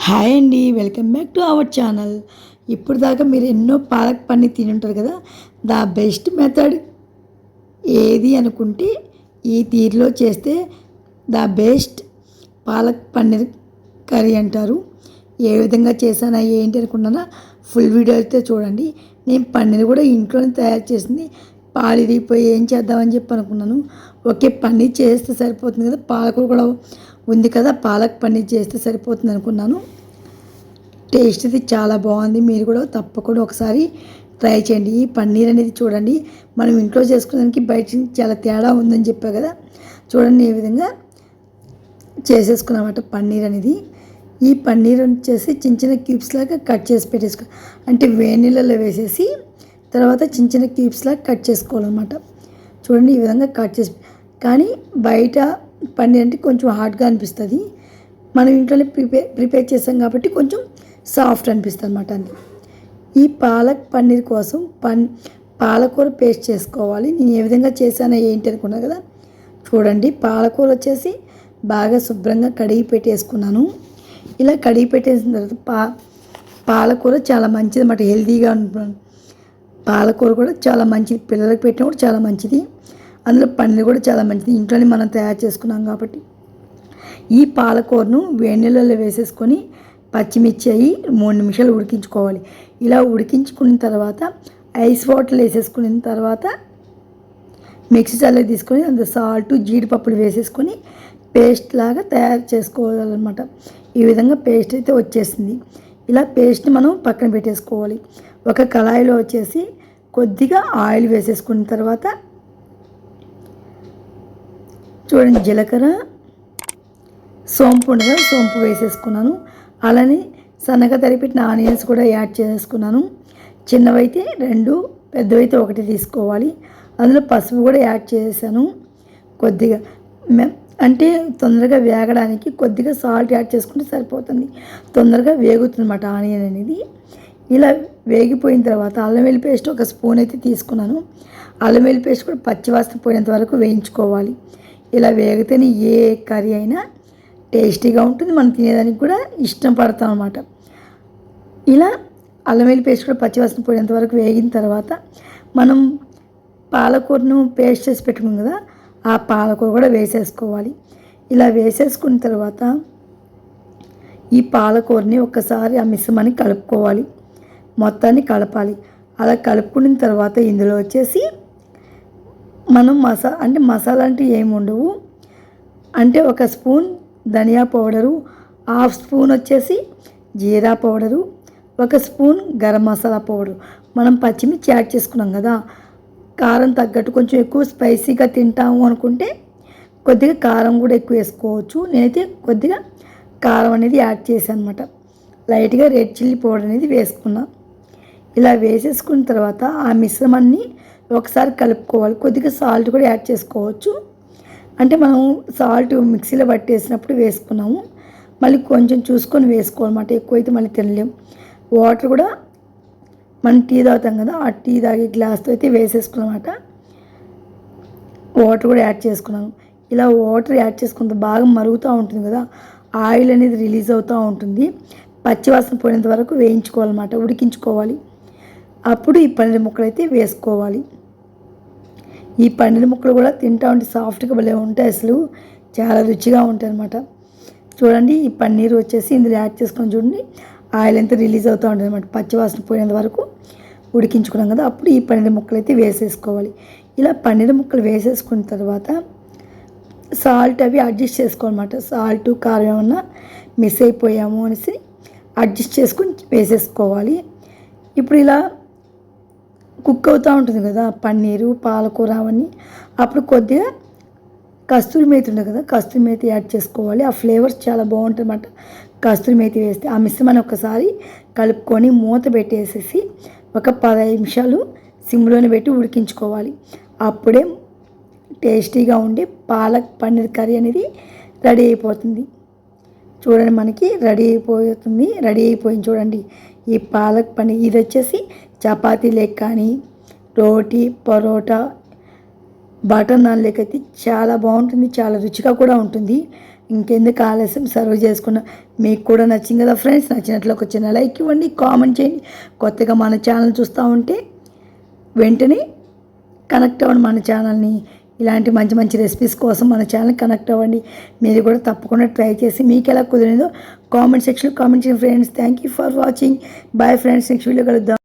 Hi అండి, welcome back to our channel. ఇప్పుడు దాకా మీరు ఎన్నో పాలక్ పన్నీర్ తిని ఉంటారు కదా. ద బెస్ట్ మెథడ్ ఏది అనుకుంటే ఈ తీరులో చేస్తే the best palak paneer curry అంటారు. ఏ విధంగా చేశానా ఏంటి అనుకున్నానా ఫుల్ వీడియో అయితే చూడండి. నేను పన్నీర్ కూడా ఇంట్లోనే తయారు చేసింది. పాలు ఇరిగిపోయి ఏం చేద్దామని చెప్పి అనుకున్నాను. ఓకే, పన్నీర్ చేస్తే సరిపోతుంది కదా, పాలకూర కూడా ఉంది కదా, పాలక్ పన్నీర్ చేస్తే సరిపోతుంది అనుకున్నాను. టేస్ట్ ఇది చాలా బాగుంది. మీరు కూడా తప్పకుండా ఒకసారి ట్రై చేయండి. ఈ పన్నీర్ అనేది చూడండి, మనం ఇంట్లో చేసుకోవడానికి బయట చాలా తేడా ఉందని చెప్పా కదా. చూడండి ఏ విధంగా చేసేసుకున్నామట పన్నీర్ అనేది. ఈ పన్నీర్ వచ్చేసి చిన్న చిన్న క్యూబ్స్ లాగా కట్ చేసి పెట్టేసుకో, అంటే వేడి నీళ్ళలో వేసేసి తర్వాత చిన్న చిన్న క్యూబ్స్ లాగా కట్ చేసుకోవాలన్నమాట. చూడండి ఈ విధంగా కట్ చేసి, కానీ బయట పన్నీర్ అంటే కొంచెం హార్డ్గా అనిపిస్తుంది. మనం ఇంట్లోనే ప్రిపేర్ చేస్తాం కాబట్టి కొంచెం సాఫ్ట్ అనిపిస్తుంది అన్నమాట. అండి ఈ పాలక్ పన్నీర్ కోసం పాలకూర పేస్ట్ చేసుకోవాలి. నేను ఏ విధంగా చేశానో ఏంటి అనుకున్నా కదా. చూడండి, పాలకూర వచ్చేసి బాగా శుభ్రంగా కడిగి పెట్టేసుకున్నాను. ఇలా కడిగి పెట్టేసిన తర్వాత పాలకూర చాలా మంచిది అన్నమాట, హెల్తీగా ఉంటుంది. పాలకూర కూడా చాలా మంచిది, పిల్లలకు పెట్టినా కూడా చాలా మంచిది. అందులో పన్నీర్ కూడా చాలా మంచిది, ఇంట్లోనే మనం తయారు చేసుకున్నాం కాబట్టి. ఈ పాలకూరను వేడి నీళ్ళలో వేసేసుకొని పచ్చిమిర్చి అవి 3 నిమిషాలు ఉడికించుకోవాలి. ఇలా ఉడికించుకున్న తర్వాత ఐస్ వాటర్ వేసేసుకున్న తర్వాత మిక్సీ జార్లో తీసుకొని అందులో సాల్ట్ జీడిపప్పులు వేసేసుకొని పేస్ట్ లాగా తయారు చేసుకోవాలన్నమాట. ఈ విధంగా పేస్ట్ అయితే వచ్చేసింది. ఇలా పేస్ట్ని మనం పక్కన పెట్టేసుకోవాలి. ఒక కళాయిలో వచ్చేసి కొద్దిగా ఆయిల్ వేసేసుకున్న తర్వాత చూడండి, జీలకర్ర, సోంపు ఉండగా సోంపు వేసేసుకున్నాను. అలానే సన్నగా తరిపెట్టిన ఆనియన్స్ కూడా యాడ్ చేసుకున్నాను. చిన్నవైతే 2, పెద్దవైతే 1 తీసుకోవాలి. అందులో పసుపు కూడా యాడ్ చేశాను కొద్దిగా, అంటే తొందరగా వేగడానికి కొద్దిగా సాల్ట్ యాడ్ చేసుకుంటే సరిపోతుంది, తొందరగా వేగుతుంది అన్నమాట ఆనియన్ అనేది. ఇలా వేగిపోయిన తర్వాత అల్లం వెల్లుల్లి పేస్ట్ 1 స్పూన్ అయితే తీసుకున్నాను. అల్లం వెల్లుల్లి పేస్ట్ కూడా పచ్చివాసన పోయేంత వరకు వేయించుకోవాలి. ఇలా వేగితేనే ఏ కర్రీ అయినా టేస్టీగా ఉంటుంది, మనం తినేదానికి కూడా ఇష్టం పడతాం అన్నమాట. ఇలా అల్లం వెల్లుల్లి పేస్ట్ కూడా పచ్చివాసన పోయేంత వరకు వేగిన తర్వాత మనం పాలకూరను పేస్ట్ చేసి పెట్టుకున్నాం కదా, ఆ పాలకూర కూడా వేసేసుకోవాలి. ఇలా వేసేసుకున్న తర్వాత ఈ పాలకూరని ఒక్కసారి ఆ మిశ్రమాన్ని కలుపుకోవాలి, మొత్తాన్ని కలపాలి. అలా కలుపుకున్న తర్వాత ఇందులో వచ్చేసి మనం మసాలా అంటే ఏమి ఉండవు, అంటే 1 స్పూన్ ధనియా పౌడరు, 1/2 స్పూన్ వచ్చేసి జీరా powder, 1 spoon garam masala powder. మనం పచ్చిమిర్చి యాడ్ చేసుకున్నాం కదా, కారం తగ్గట్టు కొంచెం ఎక్కువ స్పైసీగా తింటాము అనుకుంటే కొద్దిగా కారం కూడా ఎక్కువ వేసుకోవచ్చు. నేనైతే కొద్దిగా కారం అనేది యాడ్ చేశాను అనమాట. లైట్గా రెడ్ చిల్లీ పౌడర్ అనేది వేసుకున్నా. ఇలా వేసేసుకున్న తర్వాత ఆ మిశ్రమాన్ని ఒకసారి కలుపుకోవాలి. కొద్దిగా సాల్ట్ కూడా యాడ్ చేసుకోవచ్చు, అంటే మనం సాల్ట్ మిక్సీలో పట్టేసినప్పుడు వేసుకున్నాము, మళ్ళీ కొంచెం చూసుకొని వేసుకోవాలన్నమాట. ఎక్కువైతే మళ్ళీ తినలేము. వాటర్ కూడా మనం టీ తాగుతాం కదా, ఆ టీ తాగే గ్లాస్తో అయితే వేసేసుకున్నమాట. వాటర్ కూడా యాడ్ చేసుకున్నాను. ఇలా వాటర్ యాడ్ చేసుకుంటే బాగా మరుగుతూ ఉంటుంది కదా, ఆయిల్ అనేది రిలీజ్ అవుతూ ఉంటుంది. పచ్చివాసన పోయినంత వరకు వేయించుకోవాలన్నమాట, ఉడికించుకోవాలి. అప్పుడు ఈ పన్నీర్ ముక్కలు అయితే వేసుకోవాలి. ఈ పన్నీర్ ముక్కలు కూడా తింటా ఉంటే సాఫ్ట్గా భలే ఉంటాయి, అసలు చాలా రుచిగా ఉంటాయి అన్నమాట. చూడండి, ఈ పన్నీర్ వచ్చేసి ఇందులో యాడ్ చేసుకొని చూడండి, ఆయిల్ అంతా రిలీజ్ అవుతూ ఉంటుంది అన్నమాట. పచ్చివాసన పోయేంత వరకు ఉడికించుకున్నాం కదా, అప్పుడు ఈ పన్నీర్ ముక్కలు అయితే వేసేసుకోవాలి. ఇలా పన్నీర్ ముక్కలు వేసేసుకున్న తర్వాత సాల్ట్ అవి అడ్జస్ట్ చేసుకోవాలన్నమాట. సాల్ట్ కారం ఏమన్నా మిస్ అయిపోయాము అనేసి అడ్జస్ట్ చేసుకొని వేసేసుకోవాలి. ఇప్పుడు ఇలా కుక్ అవుతూ ఉంటుంది కదా పన్నీరు, పాలకూర అవన్నీ, అప్పుడు కొద్దిగా కస్తూరి మేతి ఉంటుంది కదా, కస్తూరి మేతి యాడ్ చేసుకోవాలి. ఆ ఫ్లేవర్స్ చాలా బాగుంటుంది అన్నమాట కస్తూరి మేతి వేస్తే. ఆ మిశ్రమాన్ని ఒకసారి కలుపుకొని మూత పెట్టేసేసి ఒక 15 నిమిషాలు సిమ్లోనే పెట్టి ఉడికించుకోవాలి. అప్పుడే టేస్టీగా ఉండే పాలక్ పన్నీర్ కర్రీ అనేది రెడీ అయిపోతుంది. చూడండి, మనకి రెడీ అయిపోయింది చూడండి ఈ పాలక్ పన్నీర్. ఇది వచ్చేసి చపాతీ లెక్క కానీ, రోటీ, పరోటా, బటర్ నాన్ లెక్క అయితే చాలా బాగుంటుంది, చాలా రుచిగా కూడా ఉంటుంది. ఇంకెందుకు ఆలస్యం సర్వ్ చేసుకున్నాం. మీకు కూడా నచ్చింది కదా ఫ్రెండ్స్. నచ్చినట్లు ఒక చిన్న లైక్ ఇవ్వండి, కామెంట్ చేయండి. కొత్తగా మన ఛానల్ చూస్తూ ఉంటే వెంటనే కనెక్ట్ అవ్వండి మన ఛానల్ని. ఇలాంటి మంచి మంచి రెసిపీస్ కోసం మన ఛానల్ కనెక్ట్ అవ్వండి. మీరు కూడా తప్పకుండా ట్రై చేసి మీకు ఎలా కుదిరిందో కామెంట్ సెక్షన్లో కామెంట్ చేయండి friends. Thank you for watching. Bye friends. Next video కలుద్దాం.